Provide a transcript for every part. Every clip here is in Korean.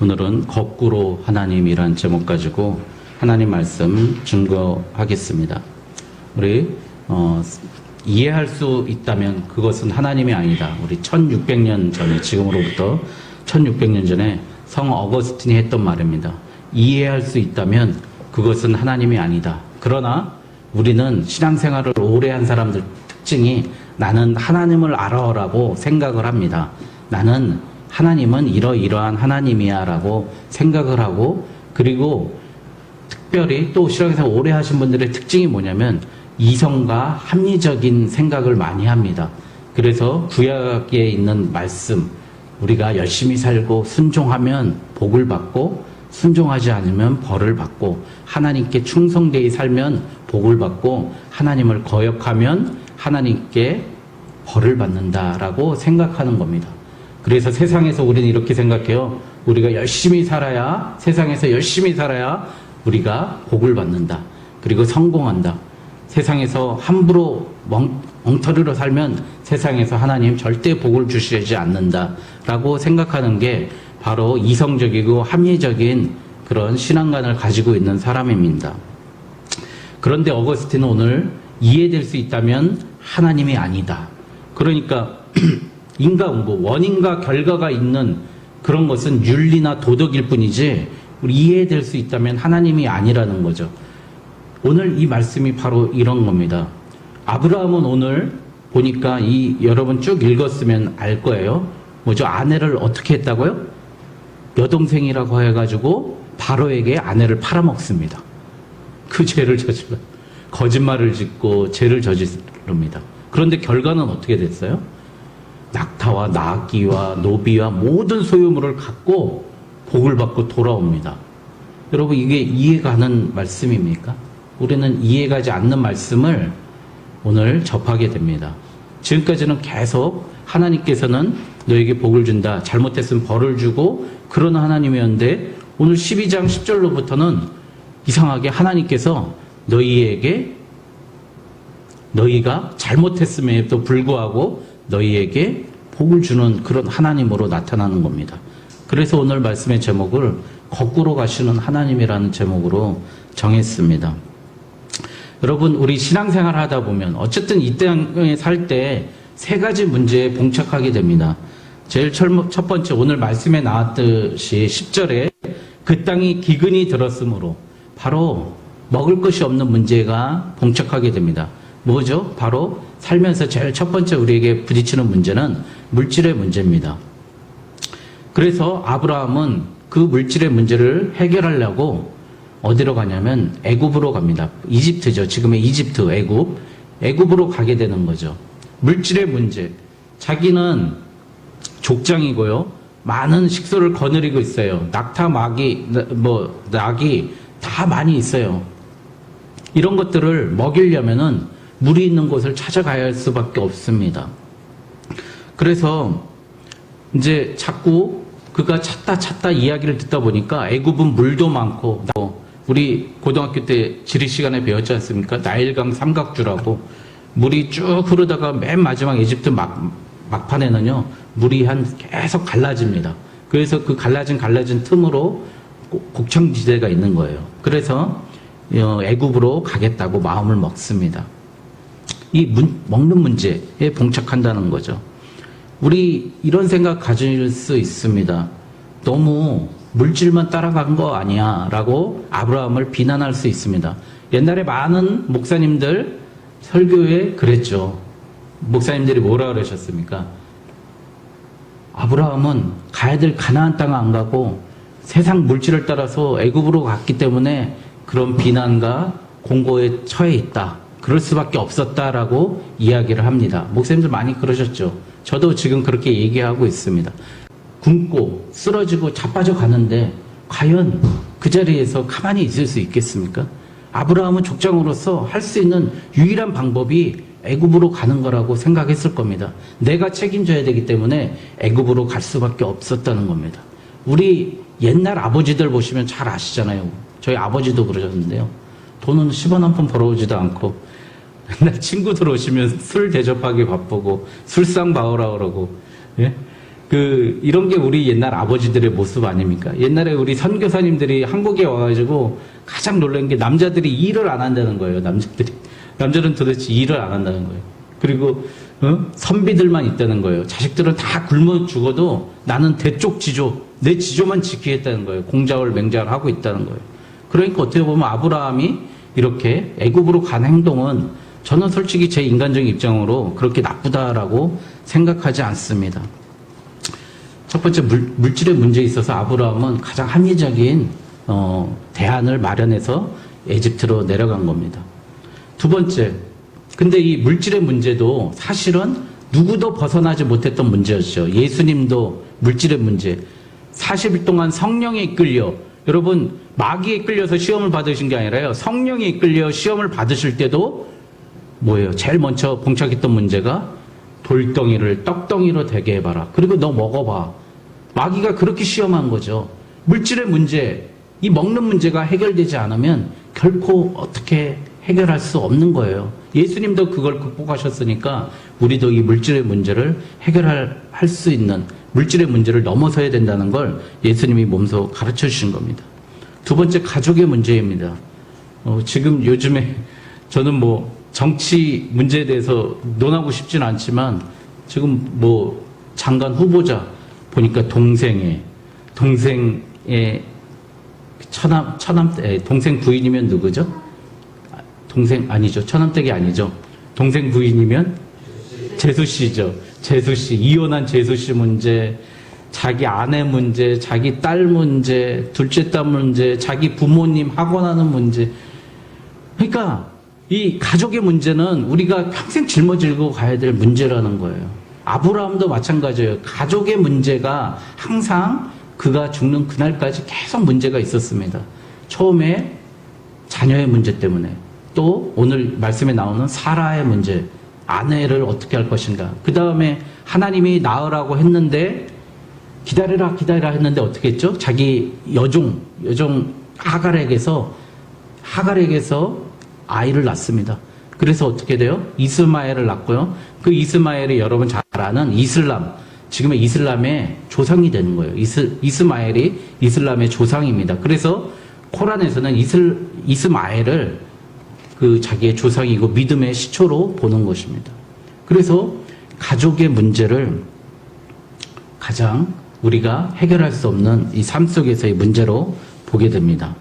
오늘은 거꾸로 하나님이란 제목 가지고 하나님 말씀 증거하겠습니다. 우리 이해할 수 있다면 그것은 하나님이 아니다. 우리 1600년 전에, 지금으로부터 1600년 전에 성 어거스틴이 했던 말입니다. 이해할 수 있다면 그것은 하나님이 아니다. 그러나 우리는 신앙생활을 오래 한 사람들 특징이 나는 하나님을 알아라고 생각을 합니다. 나는 하나님은 이러이러한 하나님이야 라고 생각을 하고, 그리고 특별히 또 신앙생활 오래 하신 분들의 특징이 뭐냐면 이성과 합리적인 생각을 많이 합니다. 그래서 구약에 있는 말씀, 우리가 열심히 살고 순종하면 복을 받고 순종하지 않으면 벌을 받고, 하나님께 충성되이 살면 복을 받고 하나님을 거역하면 하나님께 벌을 받는다라고 생각하는 겁니다. 그래서 세상에서 우리는 이렇게 생각해요. 우리가 열심히 살아야, 세상에서 열심히 살아야 우리가 복을 받는다. 그리고 성공한다. 세상에서 함부로 엉터리로 살면 세상에서 하나님 절대 복을 주시지 않는다 라고 생각하는 게 바로 이성적이고 합리적인 그런 신앙관을 가지고 있는 사람입니다. 그런데 어거스틴은 오늘 이해될 수 있다면 하나님이 아니다. 그러니까 원인과 결과가 있는 그런 것은 윤리나 도덕일 뿐이지 우리 이해될 수 있다면 하나님이 아니라는 거죠. 오늘 이 말씀이 바로 이런 겁니다. 아브라함은 오늘 보니까 여러분 쭉 읽었으면 알 거예요. 뭐죠? 아내를 어떻게 했다고요? 여동생이라고 해가지고 바로에게 아내를 팔아먹습니다. 그 죄를 저질러 거짓말을 짓고 죄를 저지릅니다. 그런데 결과는 어떻게 됐어요? 낙타와 나귀와 노비와 모든 소유물을 갖고 복을 받고 돌아옵니다. 여러분, 이게 이해가는 말씀입니까? 우리는 이해가지 않는 말씀을 오늘 접하게 됩니다. 지금까지는 계속 하나님께서는 너에게 복을 준다, 잘못했으면 벌을 주고 그런 하나님이었는데, 오늘 12장 10절로부터는 이상하게 하나님께서 너희가 잘못했음에도 불구하고 너희에게 복을 주는 그런 하나님으로 나타나는 겁니다. 그래서 오늘 말씀의 제목을 거꾸로 가시는 하나님이라는 제목으로 정했습니다. 여러분, 우리 신앙생활 하다 보면 어쨌든 이 땅에 살 때 세 가지 문제에 봉착하게 됩니다. 제일 첫 번째, 오늘 말씀에 나왔듯이 10절에 그 땅이 기근이 들었으므로, 바로 먹을 것이 없는 문제가 봉착하게 됩니다. 뭐죠? 바로 살면서 제일 첫 번째 우리에게 부딪히는 문제는 물질의 문제입니다. 그래서 아브라함은 그 물질의 문제를 해결하려고 어디로 가냐면 애굽으로 갑니다. 이집트죠. 지금의 이집트, 애굽으로 가게 되는 거죠. 물질의 문제. 자기는 족장이고요. 많은 식소를 거느리고 있어요. 낙타, 낙이 다 많이 있어요. 이런 것들을 먹이려면은 물이 있는 곳을 찾아가야 할 수밖에 없습니다. 그래서 이제 자꾸 그가 찾다 이야기를 듣다 보니까 애굽은 물도 많고, 우리 고등학교 때 지리 시간에 배웠지 않습니까? 나일강 삼각주라고, 물이 쭉 흐르다가 맨 마지막 이집트 막판에는요, 물이 계속 갈라집니다. 그래서 그 갈라진 틈으로 곡창지대가 있는 거예요. 그래서 애굽으로 가겠다고 마음을 먹습니다. 먹는 문제에 봉착한다는 거죠. 우리 이런 생각 가질 수 있습니다. 너무 물질만 따라간 거 아니야 라고 아브라함을 비난할 수 있습니다. 옛날에 많은 목사님들 설교에 그랬죠. 목사님들이 뭐라 그러셨습니까? 아브라함은 가야 될 가나안 땅 안 가고 세상 물질을 따라서 애굽으로 갔기 때문에 그런 비난과 공고에 처해 있다. 그럴 수밖에 없었다라고 이야기를 합니다. 목사님들 많이 그러셨죠. 저도 지금 그렇게 얘기하고 있습니다. 굶고 쓰러지고 자빠져 가는데 과연 그 자리에서 가만히 있을 수 있겠습니까? 아브라함은 족장으로서 할 수 있는 유일한 방법이 애굽으로 가는 거라고 생각했을 겁니다. 내가 책임져야 되기 때문에 애굽으로 갈 수밖에 없었다는 겁니다. 우리 옛날 아버지들 보시면 잘 아시잖아요. 저희 아버지도 그러셨는데요. 돈은 10원 한 푼 벌어오지도 않고 맨날 친구들 오시면 술 대접하기 바쁘고 술상 봐오라 그러고, 예? 이런 게 우리 옛날 아버지들의 모습 아닙니까? 옛날에 우리 선교사님들이 한국에 와가지고 가장 놀란 게 남자들이 일을 안 한다는 거예요. 남자들은 도대체 일을 안 한다는 거예요. 그리고 선비들만 있다는 거예요. 자식들은 다 굶어 죽어도 나는 대쪽지조, 내 지조만 지키겠다는 거예요. 공자월 맹자를 하고 있다는 거예요. 그러니까 어떻게 보면 아브라함이 이렇게 애굽으로 간 행동은 저는 솔직히 제 인간적인 입장으로 그렇게 나쁘다라고 생각하지 않습니다. 첫 번째 물질의 문제에 있어서 아브라함은 가장 합리적인 대안을 마련해서 에집트로 내려간 겁니다. 두 번째, 근데 이 물질의 문제도 사실은 누구도 벗어나지 못했던 문제였죠. 예수님도 물질의 문제. 40일 동안 성령에 이끌려, 여러분 마귀에 이끌려서 시험을 받으신 게 아니라요. 성령에 이끌려 시험을 받으실 때도 뭐예요? 제일 먼저 봉착했던 문제가 돌덩이를 떡덩이로 되게 해봐라. 그리고 너 먹어봐. 마귀가 그렇게 시험한 거죠. 물질의 문제, 이 먹는 문제가 해결되지 않으면 결코 어떻게 해결할 수 없는 거예요. 예수님도 그걸 극복하셨으니까 우리도 이 물질의 문제를 해결할 수 있는 물질의 문제를 넘어서야 된다는 걸 예수님이 몸소 가르쳐 주신 겁니다. 두 번째, 가족의 문제입니다. 지금 요즘에 저는 뭐 정치 문제에 대해서 논하고 싶지는 않지만 지금 뭐 장관 후보자 보니까 동생의 동생 부인이면 누구죠? 동생 아니죠. 처남댁이 아니죠. 동생 부인이면 재수씨죠. 재수씨, 이혼한 재수씨 문제, 자기 아내 문제, 자기 딸 문제, 둘째 딸 문제, 자기 부모님 학원하는 문제. 그러니까 이 가족의 문제는 우리가 평생 짊어지고 가야 될 문제라는 거예요. 아브라함도 마찬가지예요. 가족의 문제가 항상 그가 죽는 그날까지 계속 문제가 있었습니다. 처음에 자녀의 문제 때문에, 또 오늘 말씀에 나오는 사라의 문제, 아내를 어떻게 할 것인가. 그 다음에 하나님이 낳으라고 했는데 기다리라 했는데 어떻게 했죠? 자기 여종 하갈에게서 아이를 낳습니다. 그래서 어떻게 돼요? 이스마엘을 낳고요. 그 이스마엘이 여러분 잘 아는 이슬람, 지금의 이슬람의 조상이 되는 거예요. 이스마엘이 이슬람의 조상입니다. 그래서 코란에서는 이스마엘을 그 자기의 조상이고 믿음의 시초로 보는 것입니다. 그래서 가족의 문제를 가장 우리가 해결할 수 없는 이 삶 속에서의 문제로 보게 됩니다.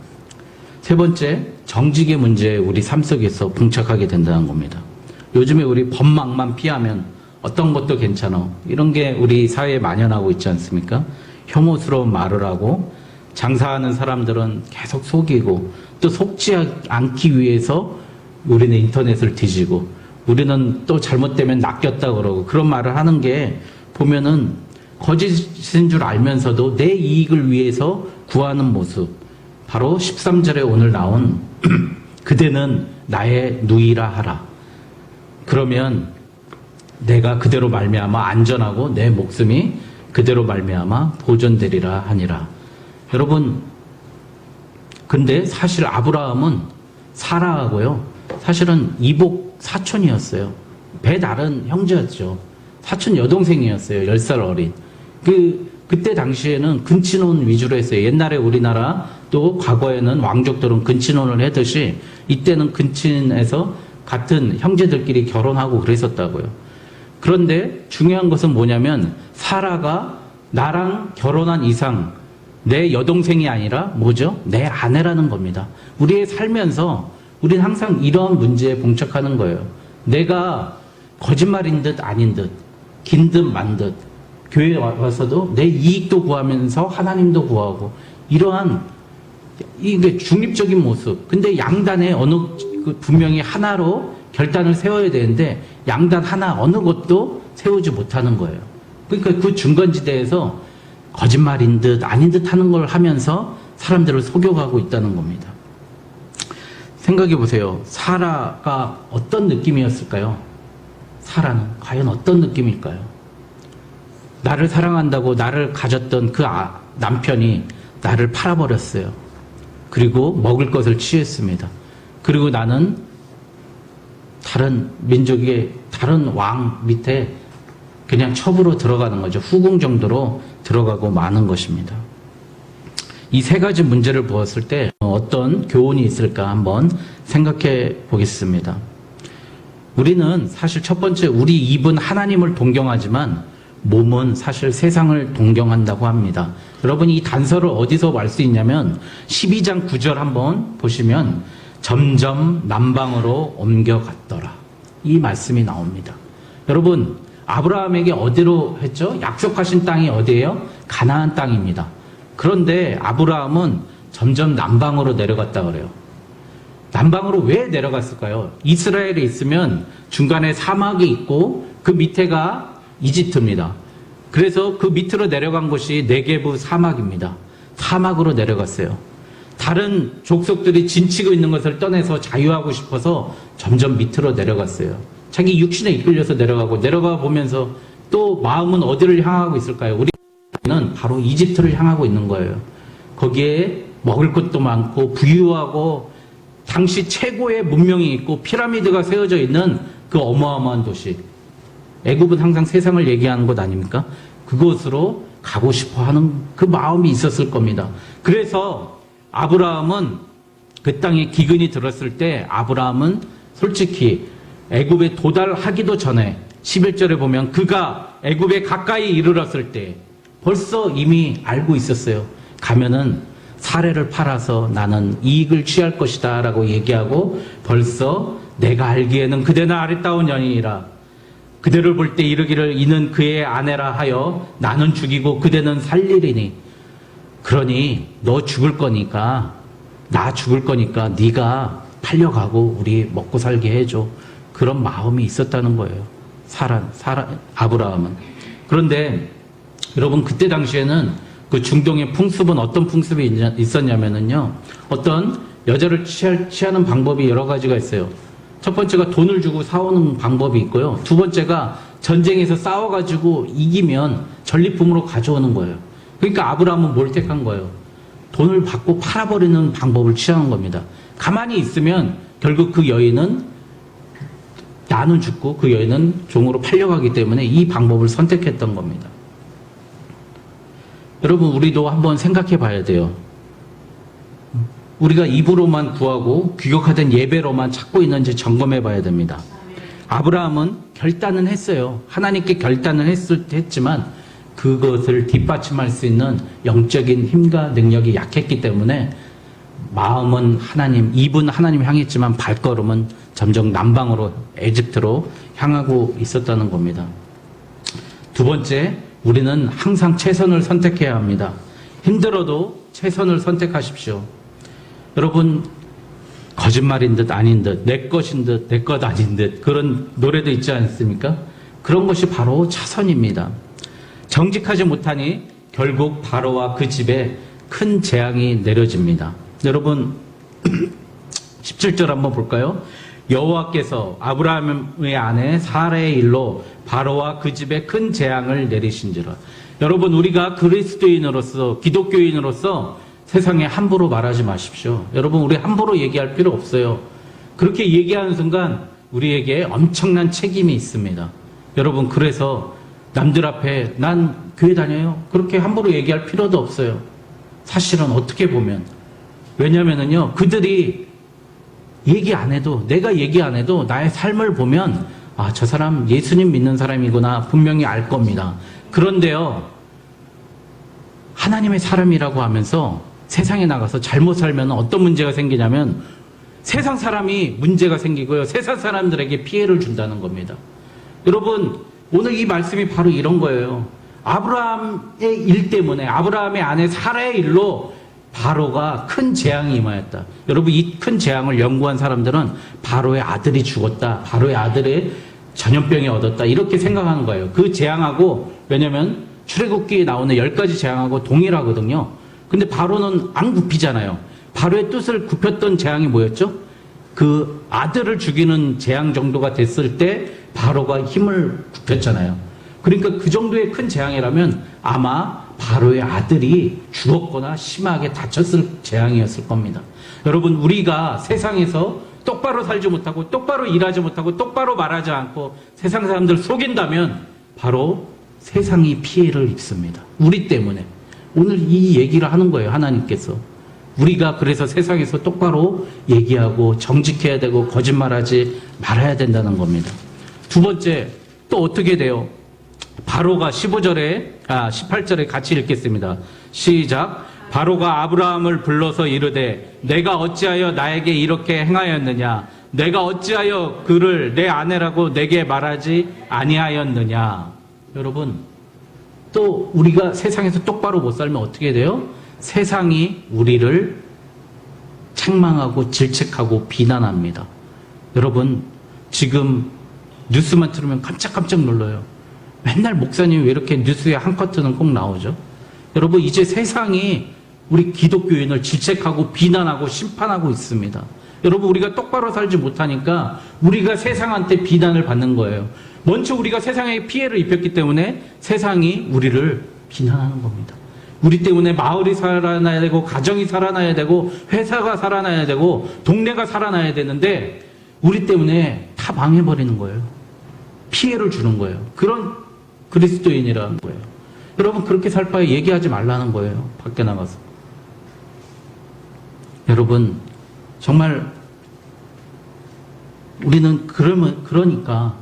세 번째, 정직의 문제에 우리 삶 속에서 봉착하게 된다는 겁니다. 요즘에 우리 법망만 피하면 어떤 것도 괜찮아. 이런 게 우리 사회에 만연하고 있지 않습니까? 혐오스러운 말을 하고 장사하는 사람들은 계속 속이고 또 속지 않기 위해서 우리는 인터넷을 뒤지고 우리는 또 잘못되면 낚였다 그러고 그런 말을 하는 게 보면은 거짓인 줄 알면서도 내 이익을 위해서 구하는 모습. 바로 13절에 오늘 나온 그대는 나의 누이라 하라. 그러면 내가 그대로 말미암아 안전하고 내 목숨이 그대로 말미암아 보존되리라 하니라. 여러분, 근데 사실 아브라함은 사라하고요, 사실은 이복 사촌이었어요. 배 다른 형제였죠. 사촌 여동생이었어요. 10살 어린. 그때 당시에는 근친혼 위주로 했어요. 옛날에 우리나라 또 과거에는 왕족들은 근친혼을 하듯이 이때는 근친에서 같은 형제들끼리 결혼하고 그랬었다고요. 그런데 중요한 것은 뭐냐면 사라가 나랑 결혼한 이상 내 여동생이 아니라 뭐죠? 내 아내라는 겁니다. 우리의 살면서 우리는 항상 이런 문제에 봉착하는 거예요. 내가 거짓말인 듯 아닌 듯, 긴 듯 만 듯, 교회에 와서도 내 이익도 구하면서 하나님도 구하고 이러한 이게 중립적인 모습. 근데 양단에 분명히 하나로 결단을 세워야 되는데 양단 하나 어느 것도 세우지 못하는 거예요. 그러니까 그 중간지대에서 거짓말인 듯 아닌 듯 하는 걸 하면서 사람들을 속여가고 있다는 겁니다. 생각해 보세요. 사라가 어떤 느낌이었을까요? 사라는 과연 어떤 느낌일까요? 나를 사랑한다고 나를 가졌던 그 남편이 나를 팔아버렸어요. 그리고 먹을 것을 취했습니다. 그리고 나는 다른 민족의 다른 왕 밑에 그냥 첩으로 들어가는 거죠. 후궁 정도로 들어가고 마는 것입니다. 이 세 가지 문제를 보았을 때 어떤 교훈이 있을까 한번 생각해 보겠습니다. 우리는 사실 첫 번째, 우리 입은 하나님을 동경하지만 몸은 사실 세상을 동경한다고 합니다. 여러분, 이 단서를 어디서 알 수 있냐면 12장 9절 한번 보시면 점점 남방으로 옮겨갔더라, 이 말씀이 나옵니다. 여러분, 아브라함에게 어디로 했죠? 약속하신 땅이 어디예요? 가나안 땅입니다. 그런데 아브라함은 점점 남방으로 내려갔다 그래요. 남방으로 왜 내려갔을까요? 이스라엘에 있으면 중간에 사막이 있고 그 밑에가 이집트입니다. 그래서 그 밑으로 내려간 곳이 네게브 사막입니다. 사막으로 내려갔어요. 다른 족속들이 진치고 있는 것을 떠나서 자유하고 싶어서 점점 밑으로 내려갔어요. 자기 육신에 이끌려서 내려가 보면서 또 마음은 어디를 향하고 있을까요? 우리는 바로 이집트를 향하고 있는 거예요. 거기에 먹을 것도 많고 부유하고 당시 최고의 문명이 있고 피라미드가 세워져 있는 그 어마어마한 도시. 애굽은 항상 세상을 얘기하는 곳 아닙니까? 그곳으로 가고 싶어 하는 그 마음이 있었을 겁니다. 그래서 아브라함은 그 땅에 기근이 들었을 때 아브라함은 솔직히 애굽에 도달하기도 전에 11절에 보면 그가 애굽에 가까이 이르렀을 때 벌써 이미 알고 있었어요. 가면은 사례를 팔아서 나는 이익을 취할 것이다 라고 얘기하고 벌써 내가 알기에는 그대는 아름다운 여인이라 그대를 볼 때 이르기를 이는 그의 아내라 하여 나는 죽이고 그대는 살리리니 그러니 너 죽을 거니까 나 죽을 거니까 네가 팔려가고 우리 먹고 살게 해줘. 그런 마음이 있었다는 거예요. 아브라함은. 그런데 여러분, 그때 당시에는 그 중동의 풍습은 어떤 풍습이 있었냐면요, 어떤 여자를 취하는 방법이 여러 가지가 있어요. 첫 번째가 돈을 주고 사오는 방법이 있고요. 두 번째가 전쟁에서 싸워가지고 이기면 전리품으로 가져오는 거예요. 그러니까 아브라함은 뭘 택한 거예요? 돈을 받고 팔아버리는 방법을 취하는 겁니다. 가만히 있으면 결국 그 여인은 나는 죽고 그 여인은 종으로 팔려가기 때문에 이 방법을 선택했던 겁니다. 여러분, 우리도 한번 생각해 봐야 돼요. 우리가 입으로만 구하고 귀격하던 예배로만 찾고 있는지 점검해 봐야 됩니다. 아브라함은 결단은 했어요. 하나님께 결단을 했지만 그것을 뒷받침할 수 있는 영적인 힘과 능력이 약했기 때문에 마음은 하나님, 입은 하나님 향했지만 발걸음은 점점 남방으로, 에집트로 향하고 있었다는 겁니다. 두 번째, 우리는 항상 최선을 선택해야 합니다. 힘들어도 최선을 선택하십시오. 여러분, 거짓말인 듯 아닌 듯, 내 것인 듯 내 것 아닌 듯, 그런 노래도 있지 않습니까? 그런 것이 바로 차선입니다. 정직하지 못하니 결국 바로와 그 집에 큰 재앙이 내려집니다. 여러분, 17절 한번 볼까요? 여호와께서 아브라함의 아내 사라의 일로 바로와 그 집에 큰 재앙을 내리신지라. 여러분, 우리가 그리스도인으로서, 기독교인으로서 세상에 함부로 말하지 마십시오. 여러분, 우리 함부로 얘기할 필요 없어요. 그렇게 얘기하는 순간 우리에게 엄청난 책임이 있습니다. 여러분, 그래서 남들 앞에 난 교회 다녀요, 그렇게 함부로 얘기할 필요도 없어요. 사실은 어떻게 보면, 왜냐면은요, 그들이 얘기 안 해도, 내가 얘기 안 해도 나의 삶을 보면 아, 저 사람 예수님 믿는 사람이구나 분명히 알 겁니다. 그런데요, 하나님의 사람이라고 하면서 세상에 나가서 잘못 살면 어떤 문제가 생기냐면 세상 사람이 문제가 생기고요, 세상 사람들에게 피해를 준다는 겁니다. 여러분, 오늘 이 말씀이 바로 이런 거예요. 아브라함의 일 때문에, 아브라함의 아내 사라의 일로 바로가 큰 재앙이 임하였다. 여러분, 이 큰 재앙을 연구한 사람들은 바로의 아들이 죽었다, 바로의 아들이 전염병이 얻었다, 이렇게 생각하는 거예요. 그 재앙하고, 왜냐면 출애굽기에 나오는 10가지 재앙하고 동일하거든요. 근데 바로는 안 굽히잖아요. 바로의 뜻을 굽혔던 재앙이 뭐였죠? 그 아들을 죽이는 재앙 정도가 됐을 때 바로가 힘을 굽혔잖아요. 그러니까 그 정도의 큰 재앙이라면 아마 바로의 아들이 죽었거나 심하게 다쳤을 재앙이었을 겁니다. 여러분, 우리가 세상에서 똑바로 살지 못하고 똑바로 일하지 못하고 똑바로 말하지 않고 세상 사람들 속인다면 바로 세상이 피해를 입습니다. 우리 때문에. 오늘 이 얘기를 하는 거예요, 하나님께서. 우리가 그래서 세상에서 똑바로 얘기하고 정직해야 되고 거짓말하지 말아야 된다는 겁니다. 두 번째, 또 어떻게 돼요? 바로가 18절에 같이 읽겠습니다. 시작. 바로가 아브라함을 불러서 이르되 내가 어찌하여 나에게 이렇게 행하였느냐? 내가 어찌하여 그를 내 아내라고 내게 말하지 아니하였느냐? 여러분, 또 우리가 세상에서 똑바로 못 살면 어떻게 돼요? 세상이 우리를 책망하고 질책하고 비난합니다. 여러분, 지금 뉴스만 틀으면 깜짝깜짝 놀라요. 맨날 목사님이 왜 이렇게 뉴스에 한 커트는 꼭 나오죠? 여러분, 이제 세상이 우리 기독교인을 질책하고 비난하고 심판하고 있습니다. 여러분, 우리가 똑바로 살지 못하니까 우리가 세상한테 비난을 받는 거예요. 먼저 우리가 세상에 피해를 입혔기 때문에 세상이 우리를 비난하는 겁니다. 우리 때문에 마을이 살아나야 되고 가정이 살아나야 되고 회사가 살아나야 되고 동네가 살아나야 되는데 우리 때문에 다 망해버리는 거예요. 피해를 주는 거예요. 그런 그리스도인이라는 거예요. 여러분, 그렇게 살 바에 얘기하지 말라는 거예요. 밖에 나가서. 여러분, 정말 우리는 그러니까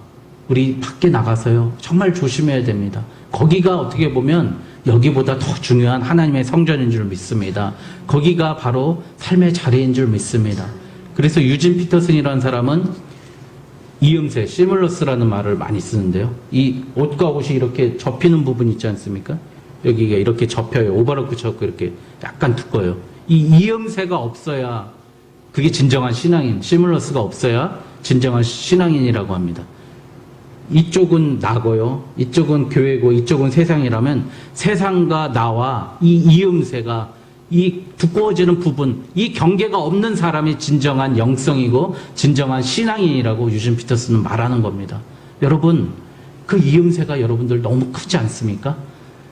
우리 밖에 나가서요, 정말 조심해야 됩니다. 거기가 어떻게 보면 여기보다 더 중요한 하나님의 성전인 줄 믿습니다. 거기가 바로 삶의 자리인 줄 믿습니다. 그래서 유진 피터슨이라는 사람은 이음새, 시뮬러스라는 말을 많이 쓰는데요. 이 옷과 옷이 이렇게 접히는 부분 있지 않습니까? 여기가 이렇게 접혀요. 오버로크 접고 이렇게 약간 두꺼워요. 이 이음새가 없어야 그게 진정한 신앙인, 시뮬러스가 없어야 진정한 신앙인이라고 합니다. 이쪽은 나고요, 이쪽은 교회고, 이쪽은 세상이라면 세상과 나와 이 이음새가, 이 두꺼워지는 부분, 이 경계가 없는 사람이 진정한 영성이고 진정한 신앙인이라고 유진 피터스는 말하는 겁니다. 여러분, 그 이음새가 여러분들 너무 크지 않습니까?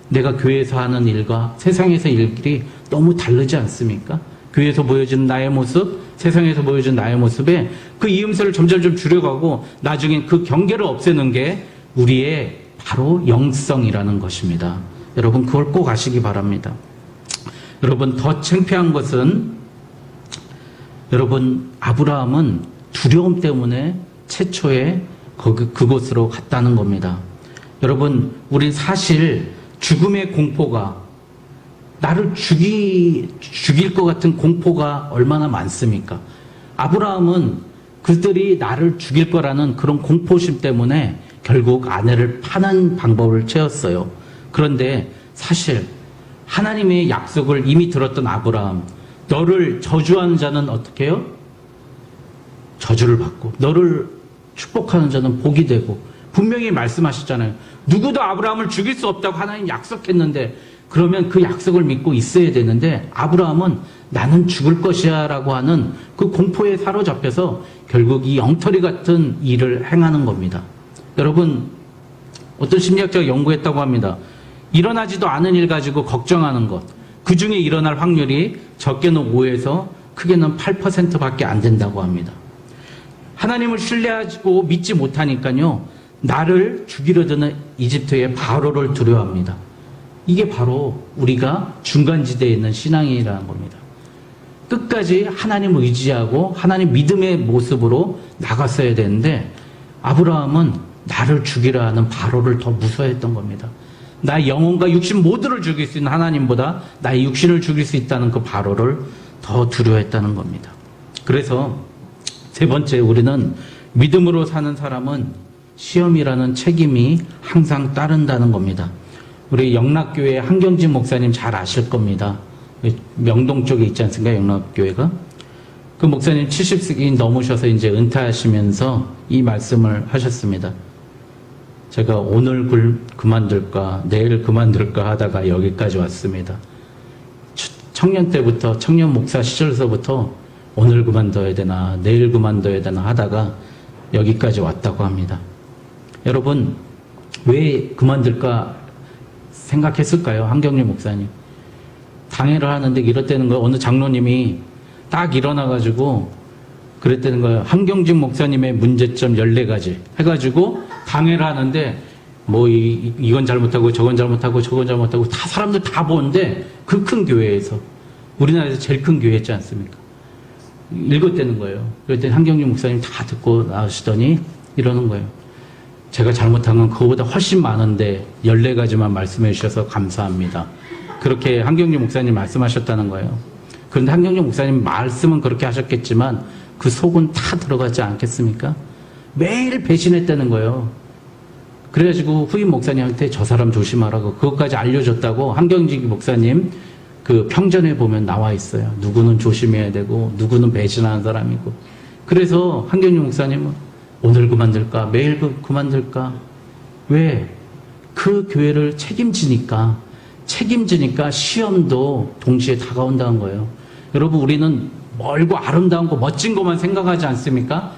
내가 교회에서 하는 일과 세상에서 일이 너무 다르지 않습니까? 교회에서 보여주는 나의 모습, 세상에서 보여주는 나의 모습에 그 이음새를 점점 줄여가고 나중엔 그 경계를 없애는 게 우리의 바로 영성이라는 것입니다. 여러분, 그걸 꼭 아시기 바랍니다. 여러분, 더 창피한 것은, 여러분, 아브라함은 두려움 때문에 최초에 그곳으로 갔다는 겁니다. 여러분, 우린 사실 죽음의 공포가, 나를 죽일 것 같은 공포가 얼마나 많습니까? 아브라함은 그들이 나를 죽일 거라는 그런 공포심 때문에 결국 아내를 파는 방법을 채웠어요. 그런데 사실 하나님의 약속을 이미 들었던 아브라함, 너를 저주하는 자는 어떻게 해요? 저주를 받고, 너를 축복하는 자는 복이 되고, 분명히 말씀하셨잖아요. 누구도 아브라함을 죽일 수 없다고 하나님 약속했는데, 그러면 그 약속을 믿고 있어야 되는데, 아브라함은 나는 죽을 것이야 라고 하는 그 공포에 사로잡혀서 결국 이 엉터리 같은 일을 행하는 겁니다. 여러분, 어떤 심리학자가 연구했다고 합니다. 일어나지도 않은 일 가지고 걱정하는 것, 그 중에 일어날 확률이 적게는 5에서 크게는 8%밖에 안 된다고 합니다. 하나님을 신뢰하고 믿지 못하니까요, 나를 죽이려 드는 이집트의 바로를 두려워합니다. 이게 바로 우리가 중간지대에 있는 신앙이라는 겁니다. 끝까지 하나님을 의지하고 하나님 믿음의 모습으로 나갔어야 되는데, 아브라함은 나를 죽이려 하는 바로를 더 무서워했던 겁니다. 나의 영혼과 육신 모두를 죽일 수 있는 하나님보다 나의 육신을 죽일 수 있다는 그 바로를 더 두려워했다는 겁니다. 그래서 세 번째, 우리는 믿음으로 사는 사람은 시험이라는 책임이 항상 따른다는 겁니다. 우리 영락교회 한경진 목사님 잘 아실 겁니다. 명동 쪽에 있지 않습니까? 영락교회가. 그 목사님 70세 넘으셔서 이제 은퇴하시면서 이 말씀을 하셨습니다. 제가 오늘 그만둘까 내일 그만둘까 하다가 여기까지 왔습니다. 청년 때부터, 청년 목사 시절서부터 오늘 그만둬야 되나 내일 그만둬야 되나 하다가 여기까지 왔다고 합니다. 여러분, 왜 그만둘까 생각했을까요? 한경림 목사님. 당회를 하는데 이렇다는 거예요. 어느 장로님이 딱 일어나가지고 그랬다는 거예요. 한경진 목사님의 문제점 14가지 해가지고 당회를 하는데 뭐 이건 잘못하고 저건 잘못하고 저건 잘못하고 다 사람들 다 보는데 그 큰 교회에서 우리나라에서 제일 큰 교회였지 않습니까? 읽었다는 거예요. 그럴 때 한경준 목사님 다 듣고 나오시더니 이러는 거예요. 제가 잘못한 건 그거보다 훨씬 많은데 14가지만 말씀해 주셔서 감사합니다. 그렇게 한경준 목사님 말씀하셨다는 거예요. 그런데 한경준 목사님 말씀은 그렇게 하셨겠지만 그 속은 다 들어가지 않겠습니까? 매일 배신했다는 거예요. 그래가지고 후임 목사님한테 저 사람 조심하라고 그것까지 알려줬다고 한경준 목사님 그 평전에 보면 나와 있어요. 누구는 조심해야 되고 누구는 배신하는 사람이고. 그래서 한경준 목사님은 오늘 그만둘까? 매일 그만둘까? 왜? 그 교회를 책임지니까 시험도 동시에 다가온다는 거예요. 여러분 우리는 멀고 아름다운 거 멋진 것만 생각하지 않습니까?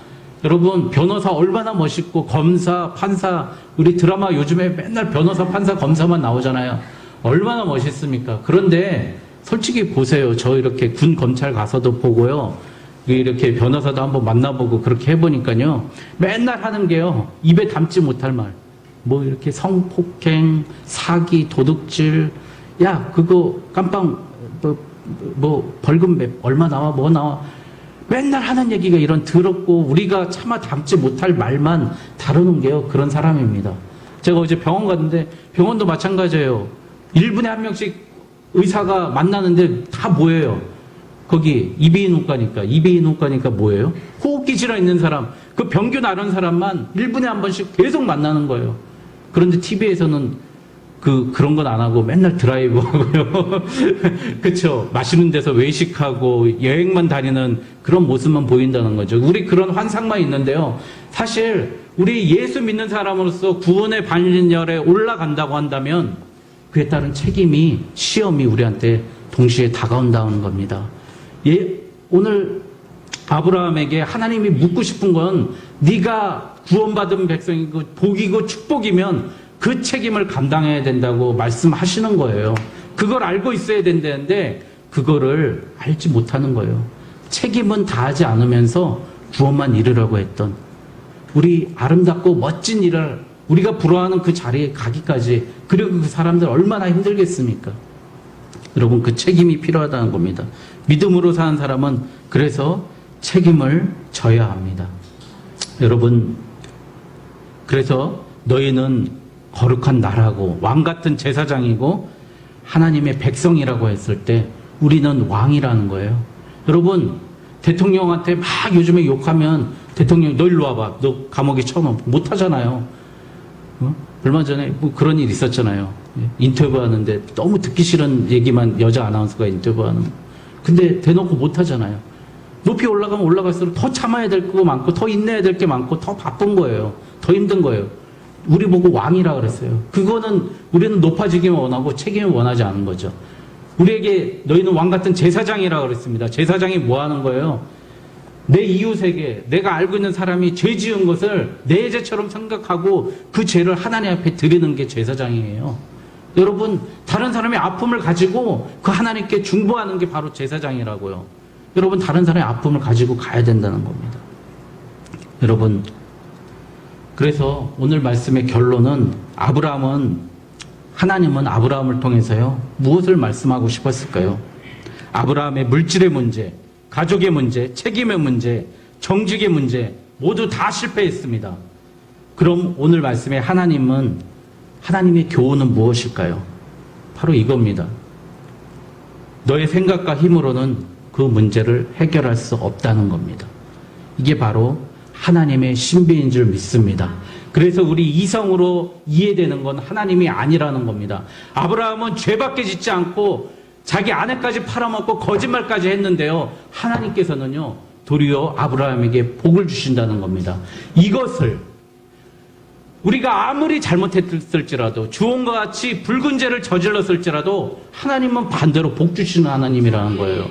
여러분 변호사 얼마나 멋있고 검사, 판사 우리 드라마 요즘에 맨날 변호사, 판사, 검사만 나오잖아요. 얼마나 멋있습니까? 그런데 솔직히 보세요. 저 이렇게 군 검찰 가서도 보고요. 이렇게 변호사도 한번 만나보고 그렇게 해보니까요. 맨날 하는 게요. 입에 담지 못할 말. 뭐 이렇게 성폭행, 사기, 도둑질. 야 그거 깜빵 뭐 벌금 얼마 나와 뭐 나와. 맨날 하는 얘기가 이런 더럽고 우리가 차마 담지 못할 말만 다루는 게요. 그런 사람입니다. 제가 어제 병원 갔는데 병원도 마찬가지예요. 1분에 한 명씩 의사가 만나는데 다 뭐예요? 거기 이비인후과니까 뭐예요? 호흡기 질환 있는 사람, 그 병균 앓은 사람만 1분에 한 번씩 계속 만나는 거예요. 그런데 TV에서는 그런 건 안 하고 맨날 드라이브 하고요. 그쵸? 맛있는 데서 외식하고 여행만 다니는 그런 모습만 보인다는 거죠. 우리 그런 환상만 있는데요. 사실 우리 예수 믿는 사람으로서 구원의 반열에 올라간다고 한다면 그에 따른 책임이 시험이 우리한테 동시에 다가온다는 겁니다. 오늘 아브라함에게 하나님이 묻고 싶은 건 네가 구원받은 백성이고 복이고 축복이면 그 책임을 감당해야 된다고 말씀하시는 거예요. 그걸 알고 있어야 된다는데 그거를 알지 못하는 거예요. 책임은 다하지 않으면서 구원만 이루려고 했던 우리 아름답고 멋진 일을 우리가 부러워하는 그 자리에 가기까지 그리고 그 사람들 얼마나 힘들겠습니까? 여러분 그 책임이 필요하다는 겁니다. 믿음으로 사는 사람은 그래서 책임을 져야 합니다. 여러분 그래서 너희는 거룩한 나라고 왕 같은 제사장이고 하나님의 백성이라고 했을 때 우리는 왕이라는 거예요. 여러분 대통령한테 막 요즘에 욕하면 대통령 너 일로 와봐. 너 감옥에 쳐넣어. 못하잖아요. 얼마 전에 뭐 그런 일 있었잖아요. 인터뷰하는데 너무 듣기 싫은 얘기만 여자 아나운서가 인터뷰하는. 근데 대놓고 못하잖아요. 높이 올라가면 올라갈수록 더 참아야 될 거 많고 더 인내해야 될 게 많고 더 바쁜 거예요. 더 힘든 거예요. 우리 보고 왕이라 그랬어요. 그거는 우리는 높아지기만 원하고 책임을 원하지 않은 거죠. 우리에게 너희는 왕 같은 제사장이라 그랬습니다. 제사장이 뭐 하는 거예요? 내 이웃에게 내가 알고 있는 사람이 죄 지은 것을 내 죄처럼 생각하고 그 죄를 하나님 앞에 드리는 게 제사장이에요. 여러분 다른 사람의 아픔을 가지고 그 하나님께 중보하는 게 바로 제사장이라고요. 여러분 다른 사람의 아픔을 가지고 가야 된다는 겁니다. 여러분 그래서 오늘 말씀의 결론은 하나님은 아브라함을 통해서요 무엇을 말씀하고 싶었을까요? 아브라함의 물질의 문제, 가족의 문제, 책임의 문제, 정직의 문제 모두 다 실패했습니다. 그럼 오늘 말씀의 하나님의 교훈은 무엇일까요? 바로 이겁니다. 너의 생각과 힘으로는 그 문제를 해결할 수 없다는 겁니다. 이게 바로 하나님의 신비인 줄 믿습니다. 그래서 우리 이성으로 이해되는 건 하나님이 아니라는 겁니다. 아브라함은 죄밖에 짓지 않고 자기 아내까지 팔아먹고 거짓말까지 했는데요. 하나님께서는요 도리어 아브라함에게 복을 주신다는 겁니다. 이것을 우리가 아무리 잘못했을지라도 주홍과 같이 붉은 죄를 저질렀을지라도 하나님은 반대로 복 주시는 하나님이라는 거예요.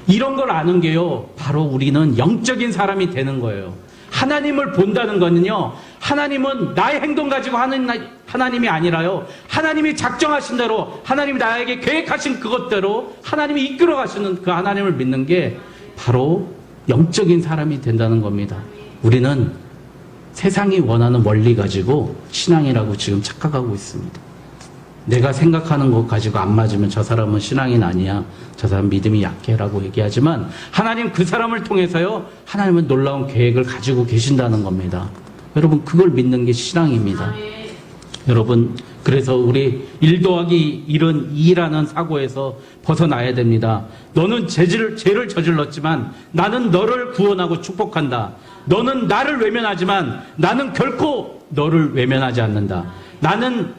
이런 걸 아는 게요 바로 우리는 영적인 사람이 되는 거예요. 하나님을 본다는 거는요 하나님은 나의 행동 가지고 하는 하나님이 아니라요 하나님이 작정하신 대로 하나님이 나에게 계획하신 그것대로 하나님이 이끌어 가시는 그 하나님을 믿는 게 바로 영적인 사람이 된다는 겁니다. 우리는 세상이 원하는 원리 가지고 신앙이라고 지금 착각하고 있습니다. 내가 생각하는 것 가지고 안 맞으면 저 사람은 신앙인 아니야. 저 사람 믿음이 약해라고 얘기하지만 하나님 그 사람을 통해서요. 하나님은 놀라운 계획을 가지고 계신다는 겁니다. 여러분 그걸 믿는 게 신앙입니다. 여러분 그래서 우리 1 더하기 1은 2라는 사고에서 벗어나야 됩니다. 너는 죄를 저질렀지만 나는 너를 구원하고 축복한다. 너는 나를 외면하지만 나는 결코 너를 외면하지 않는다. 나는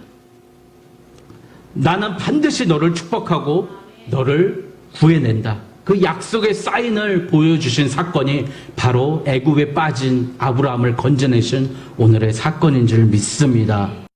반드시 너를 축복하고 너를 구해낸다. 그 약속의 사인을 보여주신 사건이 바로 애굽에 빠진 아브라함을 건져내신 오늘의 사건인 줄 믿습니다.